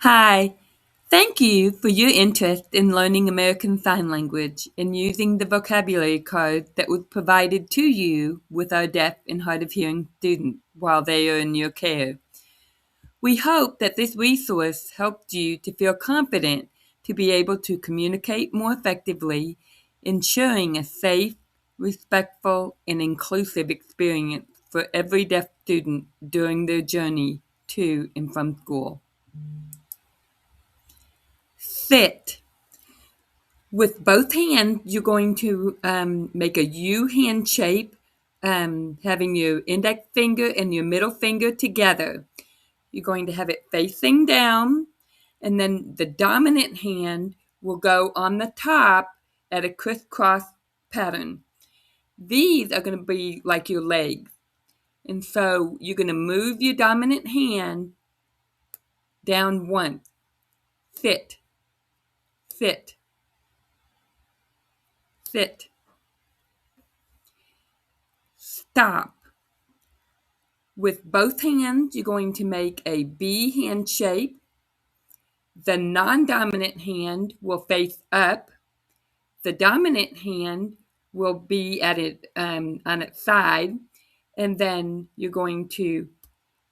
Hi, thank you for your interest in learning American Sign Language and using the vocabulary card that was provided to you with our deaf and hard of hearing students while they are in your care. We hope that this resource helped you to feel confident to be able to communicate more effectively, ensuring a safe, respectful, and inclusive experience for every deaf student during their journey to and from school. Sit. With both hands, you're going to make a U hand shape, having your index finger and your middle finger together. You're going to have it facing down, and then the dominant hand will go on the top at a crisscross pattern. These are going to be like your legs. And so you're going to move your dominant hand down once. Sit, sit, sit. Stop. With both hands, you're going to make a B hand shape. The non-dominant hand will face up. The dominant hand will be at it on its side, and then you're going to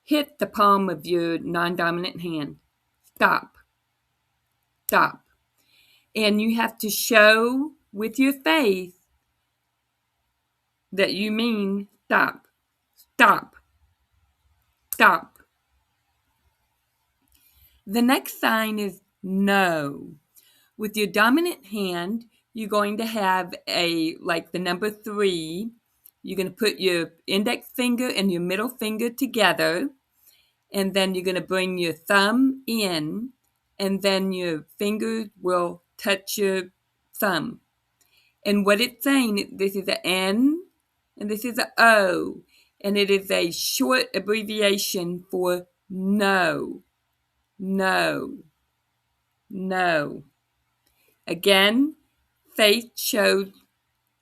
hit the palm of your non-dominant hand. Stop, stop. And you have to show with your face that you mean stop, stop, stop. The next sign is no. With your dominant hand, you're going to have like the number 3. You're going to put your index finger and your middle finger together, and then you're going to bring your thumb in, and then your fingers will touch your thumb. And what it's saying, this is an N, and this is an O, and it is a short abbreviation for no, no, no. Again, faith shows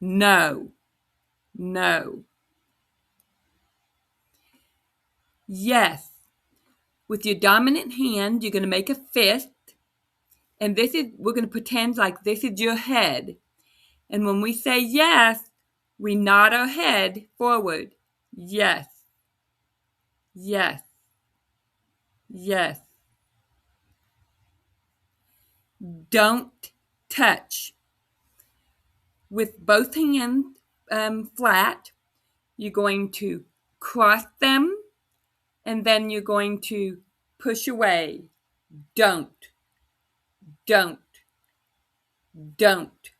no, no. Yes. With your dominant hand, you're going to make a fist. And we're going to pretend like this is your head. And when we say yes, we nod our head forward. Yes, yes, yes. Don't touch. With both hands flat, you're going to cross them, and then you're going to push away. Don't, don't, don't.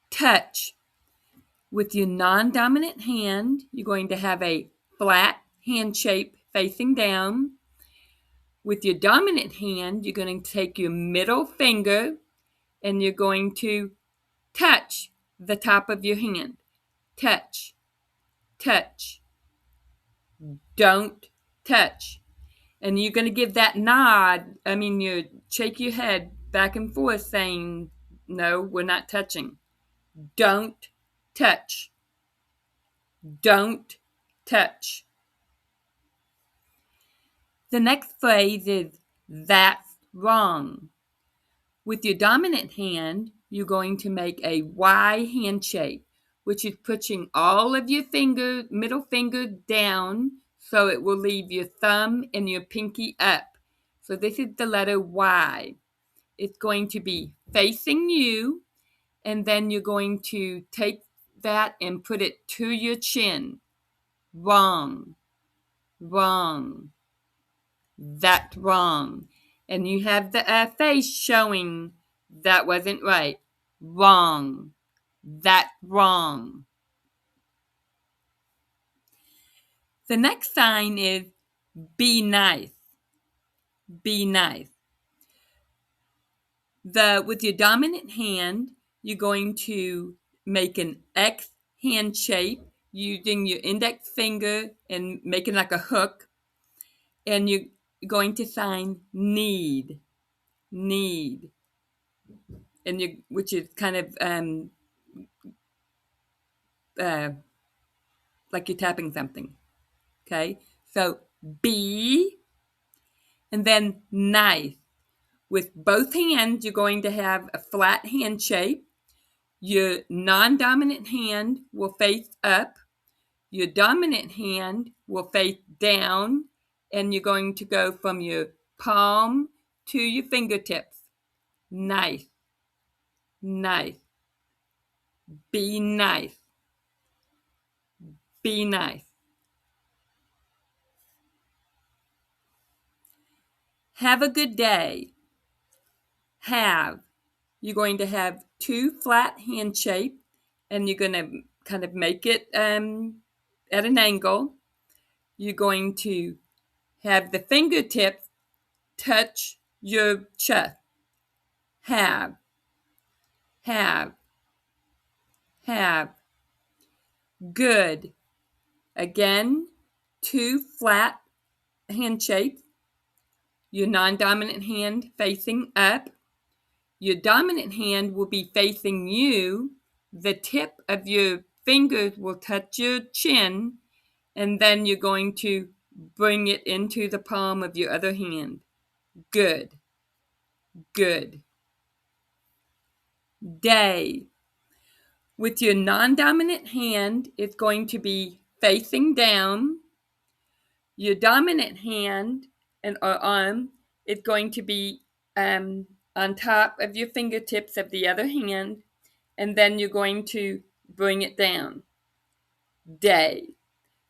Touch. With your non-dominant hand, you're going to have a flat hand shape facing down. With your dominant hand, you're going to take your middle finger and you're going to touch the top of your hand. Touch, touch. Don't touch. And you're going to give that nod, you shake your head back and forth saying, no, we're not touching. Don't touch. Don't touch. The next phrase is, that's wrong. With your dominant hand, you're going to make a Y hand shape, which is pushing all of your middle finger down, so it will leave your thumb and your pinky up. So this is the letter Y. It's going to be facing you, and then you're going to take that and put it to your chin. Wrong, wrong. That's wrong. And you have the face showing that wasn't right. Wrong. That's wrong. The next sign is be nice. Be nice. With your dominant hand, you're going to make an X hand shape using your index finger and making like a hook. And you're going to sign need. Need. And which is kind of like you're tapping something. Okay, so B, And then nice. With both hands, you're going to have a flat hand shape. Your non-dominant hand will face up. Your dominant hand will face down. And you're going to go from your palm to your fingertips. Nice. Nice. Be nice. Be nice. Have a good day. Have. You're going to have two flat hand shapes, and you're going to kind of make it at an angle. You're going to have the fingertips touch your chest. Have. Have. Have. Good. Again, two flat hand shapes. Your non-dominant hand facing up. Your dominant hand will be facing you. The tip of your fingers will touch your chin, and then you're going to bring it into the palm of your other hand. Good. Good. Day. With your non-dominant hand, it's going to be facing down. Your dominant hand or arm is going to be on top of your fingertips of the other hand, and then you're going to bring it down. Day.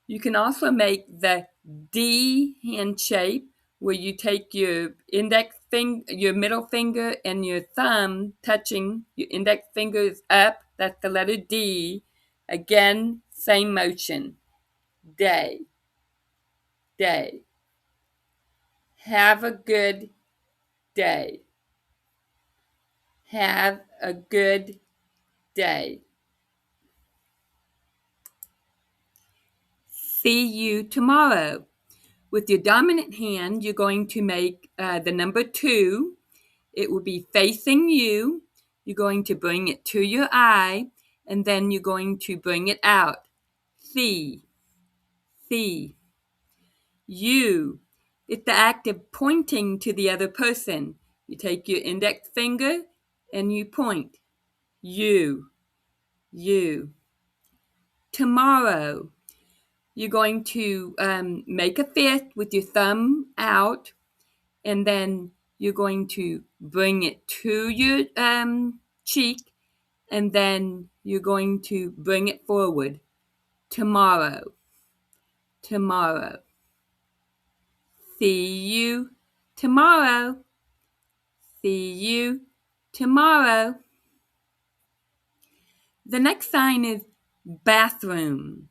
You can also make the D hand shape, where you take your index finger, your middle finger, and your thumb touching. Your index finger is up. That's the letter D. Again, same motion. Day. Day. Have a good day. Have a good day. See you tomorrow. With your dominant hand, you're going to make the number 2. It will be facing you. You're going to bring it to your eye, and then you're going to bring it out. See. See. You. It's the act of pointing to the other person. You take your index finger and you point. You. You. Tomorrow. You're going to make a fist with your thumb out, and then you're going to bring it to your cheek, and then you're going to bring it forward. Tomorrow. Tomorrow. See you tomorrow. See you tomorrow. The next sign is bathroom.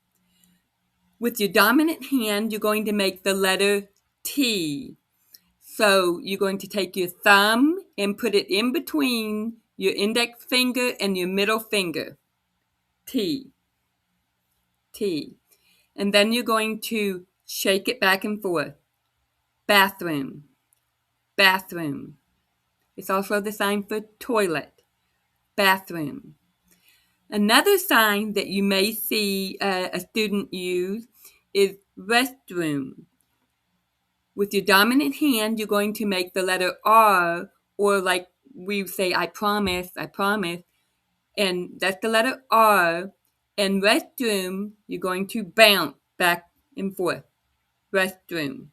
With your dominant hand, you're going to make the letter T. So you're going to take your thumb and put it in between your index finger and your middle finger. T. T. And then you're going to shake it back and forth. Bathroom. Bathroom. It's also the sign for toilet. Bathroom. Another sign that you may see a student use is restroom. With your dominant hand, you're going to make the letter R, or like we say, I promise, and that's the letter R. And restroom, you're going to bounce back and forth. Restroom.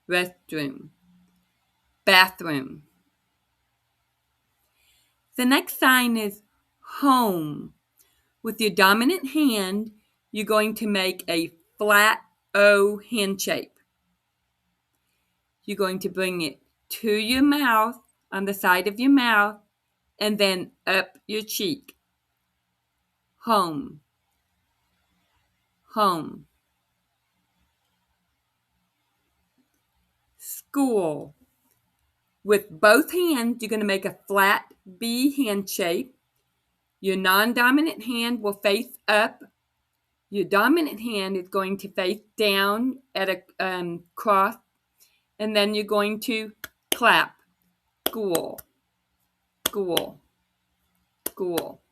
Restroom. Bathroom. The next sign is home. With your dominant hand, you're going to make a flat O hand shape. You're going to bring it to your mouth, on the side of your mouth, and then up your cheek. Home. Home. School. With both hands, you're going to make a flat B hand shape. Your non-dominant hand will face up. Your dominant hand is going to face down at a cross, and then you're going to clap. School. School. School.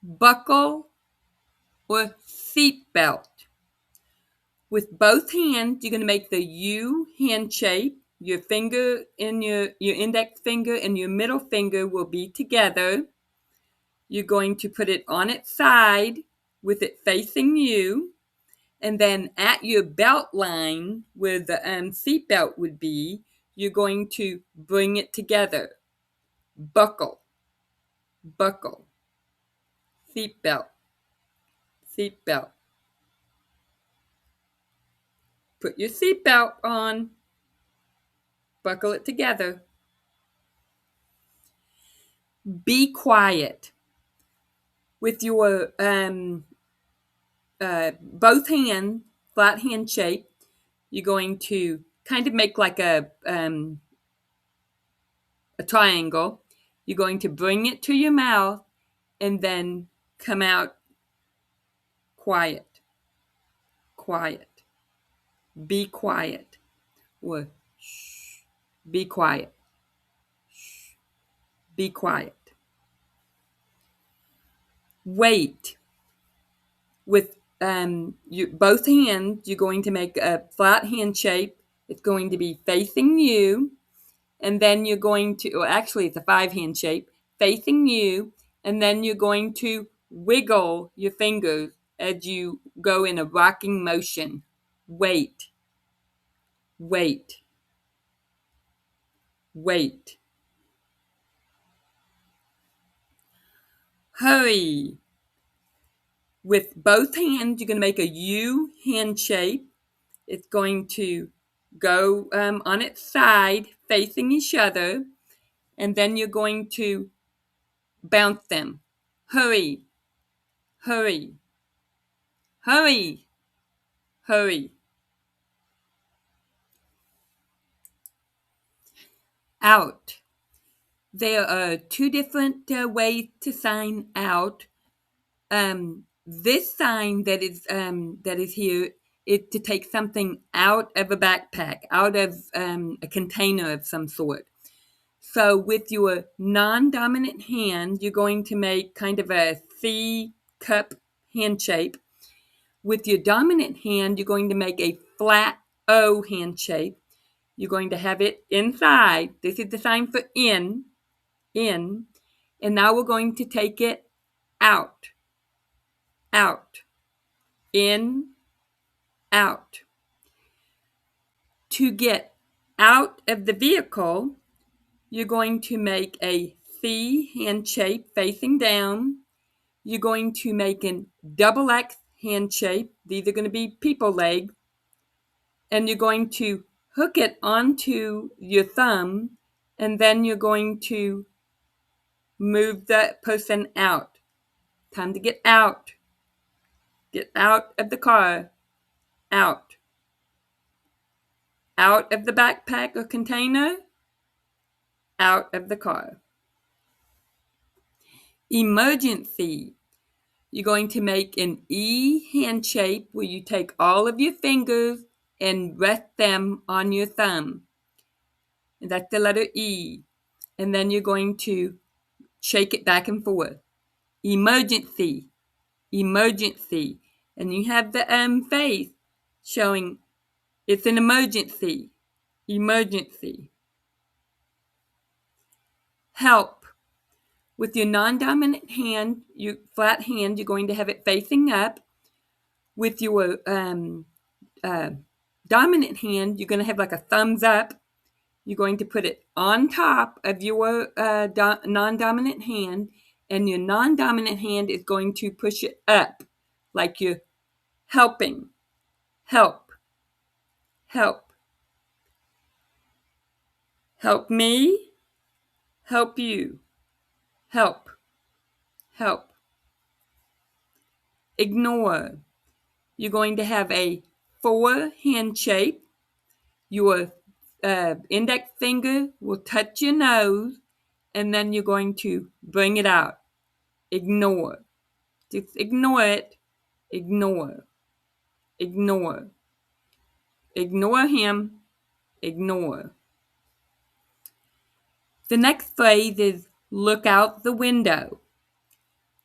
Buckle or seat belt. With both hands, you're going to make the U hand shape. Your finger and your index finger and your middle finger will be together. You're going to put it on its side with it facing you. And then at your belt line, where the seat belt would be, you're going to bring it together. Buckle, buckle, seat belt, seat belt. Put your seat belt on, buckle it together. Be quiet. With your both hands, flat hand shape, you're going to kind of make like a triangle. You're going to bring it to your mouth and then come out quiet, quiet. Be quiet. Or shh. Be quiet. Shh. Be quiet. Wait. With both hands, you're going to make a flat hand shape. It's going to be facing you. And then you're going to, well, actually, it's a 5-hand shape, facing you. And then you're going to wiggle your fingers as you go in a rocking motion. Wait. Wait. Wait. Hurry. With both hands, you're going to make a U hand shape. It's going to go on its side, facing each other. And then you're going to bounce them. Hurry. Hurry. Hurry. Hurry. Out. There are 2 different ways to sign out. This sign that is here is to take something out of a backpack, out of a container of some sort. So with your non-dominant hand, you're going to make kind of a C cup hand shape. With your dominant hand, you're going to make a flat O hand shape. You're going to have it inside. This is the sign for in. And now we're going to take it out, out, in, out. To get out of the vehicle, you're going to make a C hand shape facing down. You're going to make an double X hand shape. These are going to be people legs. And you're going to hook it onto your thumb, and then you're going to move that person out. Time to get out. Get out of the car. Out. Out of the backpack or container. Out of the car. Emergency. You're going to make an E hand shape where you take all of your fingers and rest them on your thumb. And that's the letter E. And then you're going to shake it back and forth. Emergency. Emergency. And you have the face showing it's an emergency. Emergency. Help. With your non-dominant hand, your flat hand, you're going to have it facing up. With your dominant hand, you're going to have like a thumbs up. You're going to put it on top of your non-dominant hand, and your non-dominant hand is going to push it up like you're helping. Help. Help. Help me. Help you. Help. Help. Ignore. You're going to have a 4 hand shape. Your index finger will touch your nose, and then you're going to bring it out. Ignore. Just ignore it. Ignore. Ignore. Ignore him. Ignore. The next phrase is look out the window.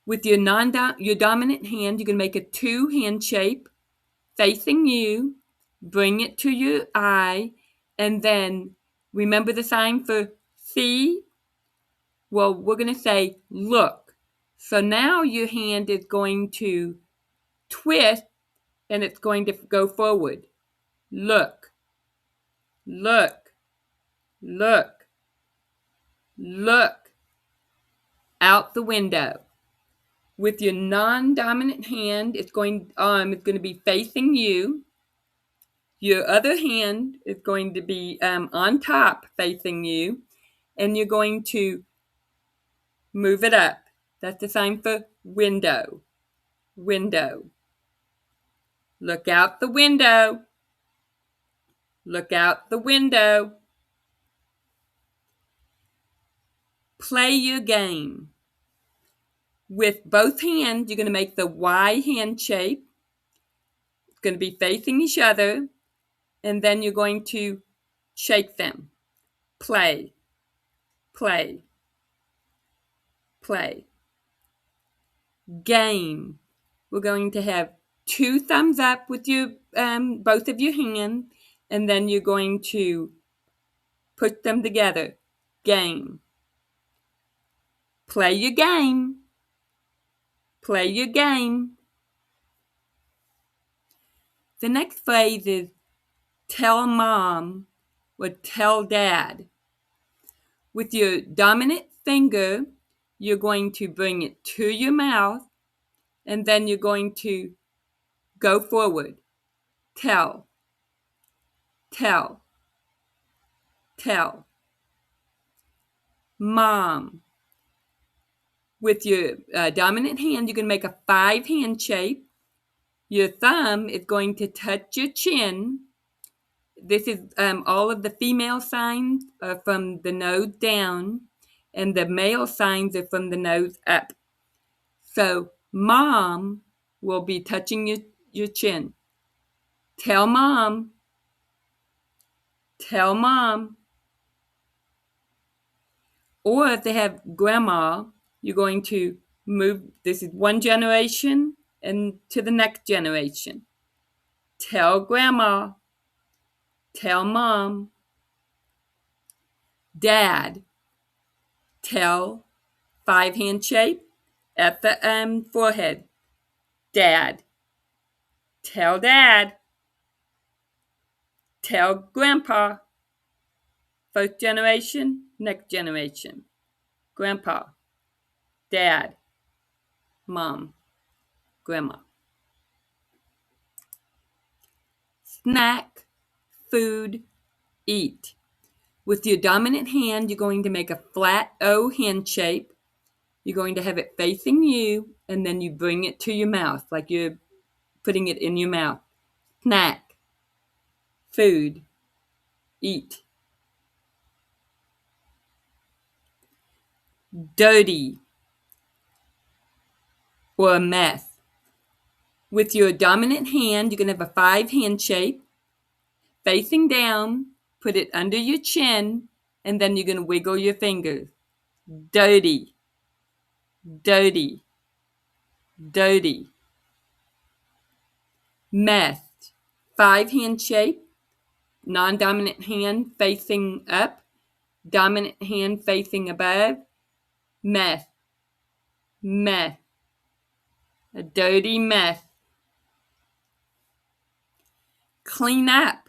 With your dominant hand, you're going to make a 2 hand shape facing you. bring it to your eye, and then remember the sign for see? Well, we're going to say look. So now your hand is going to twist and it's going to go forward. Look, look, look, look out the window. With your non-dominant hand, its arm is going to be facing you. Your other hand is going to be on top facing you, and you're going to move it up. That's the sign for window. Window. Look out the window. Look out the window. Play your game. With both hands, you're going to make the Y hand shape. It's going to be facing each other, and then you're going to shake them. Play, play, play. Game. We're going to have 2 thumbs up with your both of your hands, and then you're going to put them together. Game. Play your game. Play your game. The next phrase is tell mom or tell dad. With your dominant finger, you're going to bring it to your mouth, and then you're going to go forward. Tell, tell, tell. Mom. With your dominant hand, you're going to make a 5 hand shape. Your thumb is going to touch your chin. This is all of the female signs are from the nose down, and the male signs are from the nose up. So mom will be touching your chin. Tell mom. Tell mom. Or if they have grandma, you're going to move. This is one generation and to the next generation. Tell grandma. Tell mom. Dad. Tell 5 hand shape at the forehead. Dad. Tell dad. Tell grandpa. First generation, next generation. Grandpa. Dad. Mom. Grandma. Snack. Food. Eat. With your dominant hand, you're going to make a flat O hand shape. You're going to have it facing you, and then you bring it to your mouth, like you're putting it in your mouth. Snack. Food. Eat. Dirty. Or a mess. With your dominant hand, you're going to have a 5 hand shape. Facing down, put it under your chin, and then you're going to wiggle your fingers. Dirty. Dirty. Dirty. Mess. 5 hand shape. Non-dominant hand facing up. Dominant hand facing above. Mess. Mess. A dirty mess. Clean up.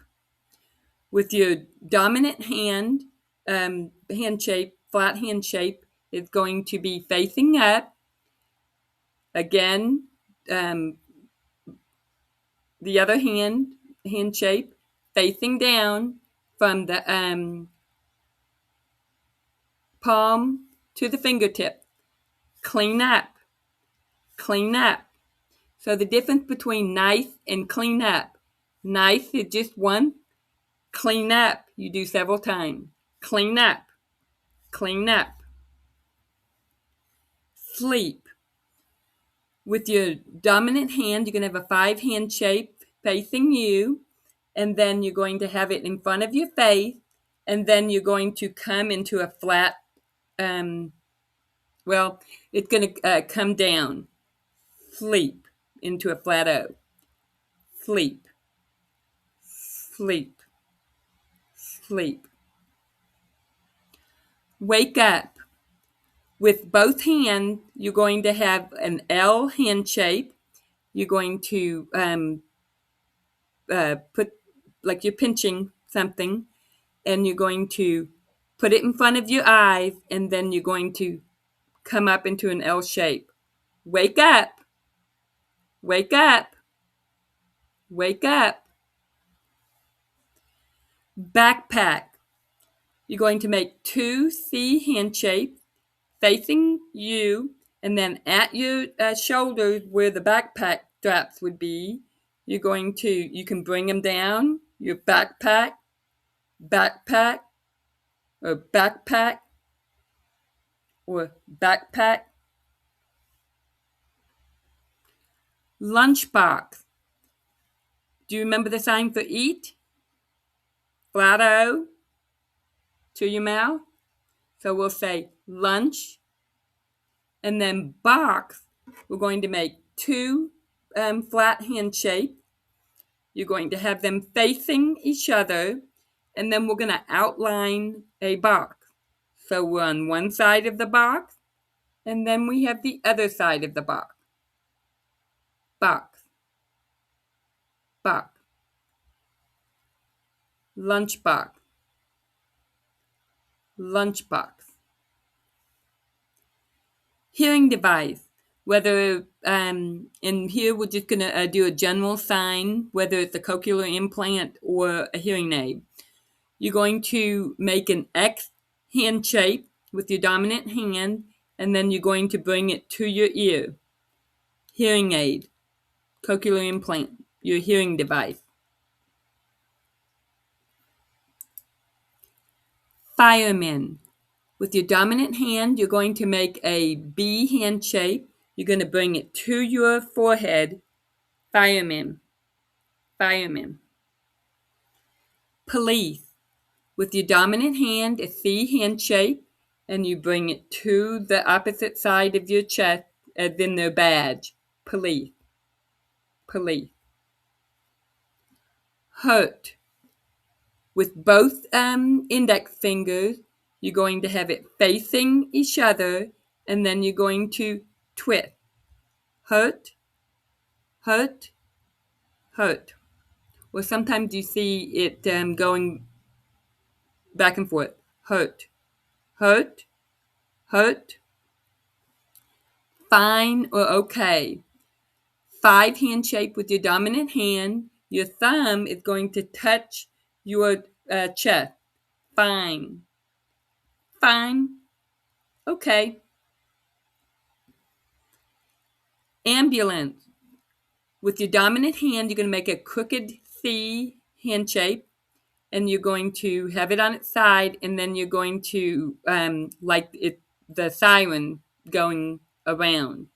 With your dominant hand, hand shape, flat hand shape, is going to be facing up. Again, the other hand shape, facing down from the palm to the fingertip. Clean up. Clean up. So the difference between nice and clean up. Nice is just one. Clean up, you do several times. Clean up. Clean up. Sleep. With your dominant hand, you're going to have a 5 hand shape facing you, and then you're going to have it in front of your face, and then you're going to come into a flat, it's going to come down. Sleep into a flat O. Sleep. sleep, sleep. Wake up. With both hands, you're going to have an L hand shape. You're going to put, like you're pinching something, and you're going to put it in front of your eyes, and then you're going to come up into an L shape. Wake up. Wake up. Wake up. Backpack. You're going to make two C hand shapes facing you, and then at your shoulders where the backpack straps would be, you can bring them down, your backpack, backpack, or backpack, or backpack. Lunchbox. Do you remember the sign for eat? Flat O to your mouth. So we'll say lunch, and then box. We're going to make two flat hand shapes. You're going to have them facing each other, and then we're going to outline a box. So we're on one side of the box, and then we have the other side of the box. Box, box. Lunchbox, lunchbox. Hearing device. Whether in here we're just going to do a general sign, whether it's a cochlear implant or a hearing aid. You're going to make an X hand shape with your dominant hand, and then you're going to bring it to your ear. Hearing aid, cochlear implant, your hearing device. Fireman. With your dominant hand, you're going to make a B hand shape. You're going to bring it to your forehead. Fireman, fireman. Police. With your dominant hand, a C hand shape, and you bring it to the opposite side of your chest, as in their badge. Police, police. Hurt. With both index fingers, you're going to have it facing each other, and then you're going to twist. Hurt, hurt, hurt. Or sometimes you see it going back and forth. Hurt, hurt, hurt. Fine or okay. 5 hand shape with your dominant hand. Your thumb is going to touch your chest. Fine. Fine. Okay. Ambulance. With your dominant hand, you're going to make a crooked C hand shape, and you're going to have it on its side, and then you're going to, the siren going around.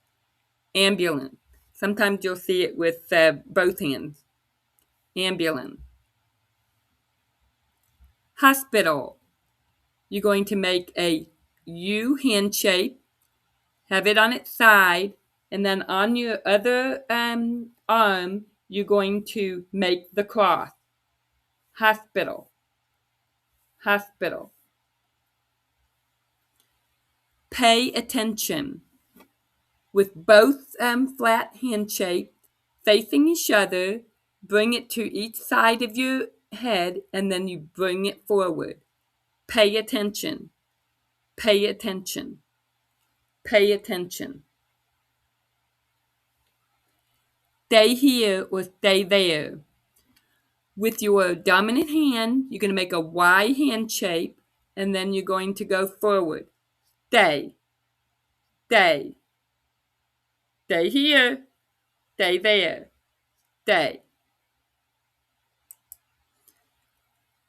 Ambulance. Sometimes you'll see it with both hands. Ambulance. Hospital. You're going to make a U hand shape, have it on its side, and then on your other arm, you're going to make the cross. Hospital, hospital. Pay attention. With both flat hand shapes facing each other, bring it to each side of your head, and then you bring it forward. Pay attention, pay attention, pay attention. Stay here or stay there. With your dominant hand, you're going to make a Y hand shape, and then you're going to go forward. Stay, stay, stay here, stay there, stay.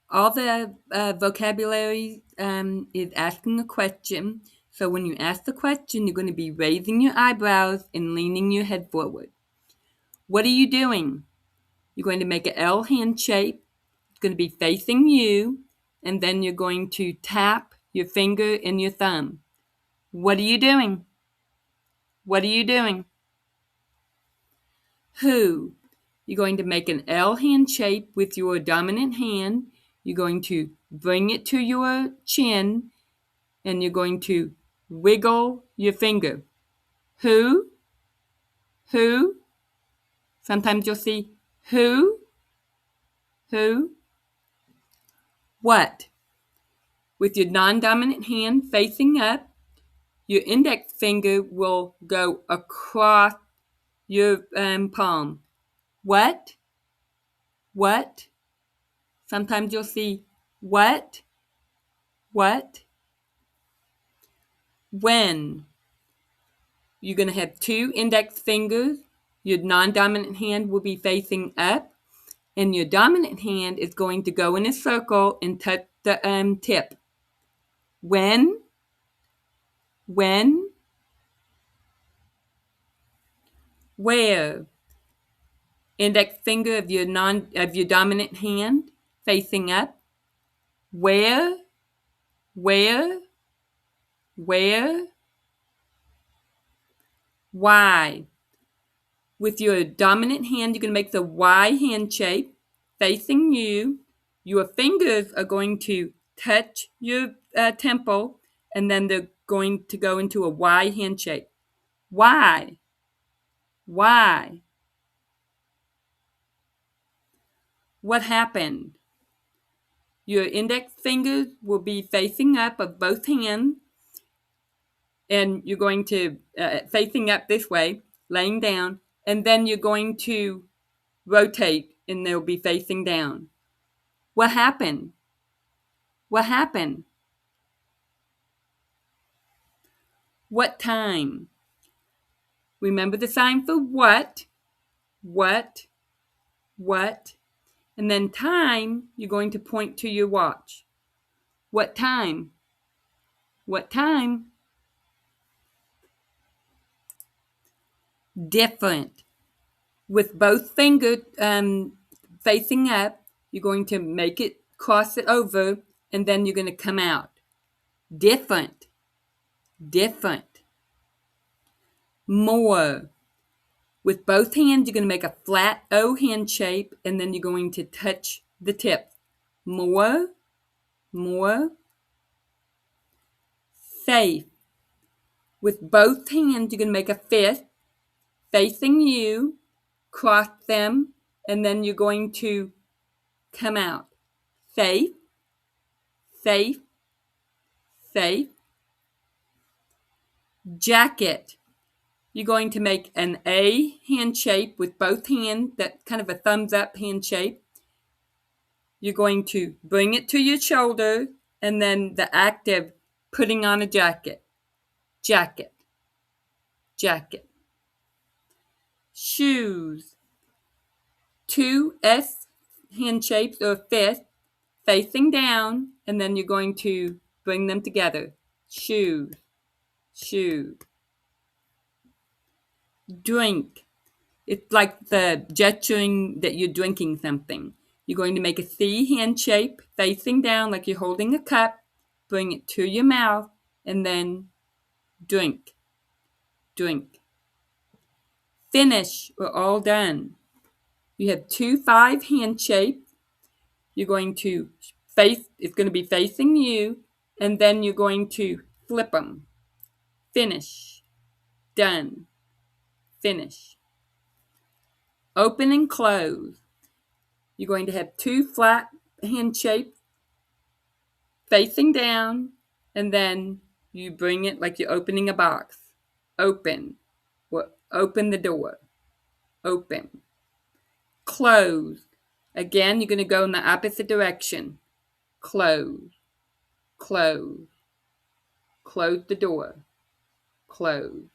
All the vocabulary is asking a question. So when you ask the question, you're going to be raising your eyebrows and leaning your head forward. What are you doing? You're going to make an L hand shape. It's going to be facing you, and then you're going to tap your finger and your thumb. What are you doing? What are you doing? Who? You're going to make an L hand shape with your dominant hand. You're going to bring it to your chin, and you're going to wiggle your finger. Who? Who? Sometimes you'll see who? Who? What? With your non-dominant hand facing up, your index finger will go across your palm. What? What? Sometimes you'll see what? What? When? You're going to have two index fingers. Your non-dominant hand will be facing up, and your dominant hand is going to go in a circle and touch the tip. When? When? Where? Index finger of your dominant hand facing up. Where? Where? Where? Why? With your dominant hand, you're going to make the Y hand shape facing you. Your fingers are going to touch your temple, and then they're going to go into a Y hand shape. Why? Why? What happened? Your index fingers will be facing up of both hands, and you're going to facing up this way, laying down, and then you're going to rotate, and they'll be facing down. What happened? What happened? What time? Remember the sign for what, what, what, and then time, you're going to point to your watch. What time? What time? Different. With both fingers facing up, you're going to make it, cross it over, and then you're going to come out. Different. Different. More. With both hands, you're going to make a flat O hand shape, and then you're going to touch the tip. More. More. Safe. With both hands, you're going to make a fist facing you, cross them, and then you're going to come out. Safe. Safe. Safe. Jacket. You're going to make an A hand shape with both hands, that kind of a thumbs up hand shape. You're going to bring it to your shoulder, and then the act of putting on a jacket. Jacket. Jacket. Shoes. Two S hand shapes or fist facing down, and then you're going to bring them together. Shoes. Shoe. Drink. It's like the gesturing that you're drinking something. You're going to make a C hand shape facing down like you're holding a cup. Bring it to your mouth, and then drink. Drink. Finish or all done. You have 2 5 hand shapes. You're going to it's going to be facing you, and then you're going to flip them. Finish. Done. Finish. Open and close. You're going to have 2 flat hand shapes facing down, and then you bring it like you're opening a box. Open. Open the door. Open. Close. Again, you're going to go in the opposite direction. Close. Close. Close the door. Close.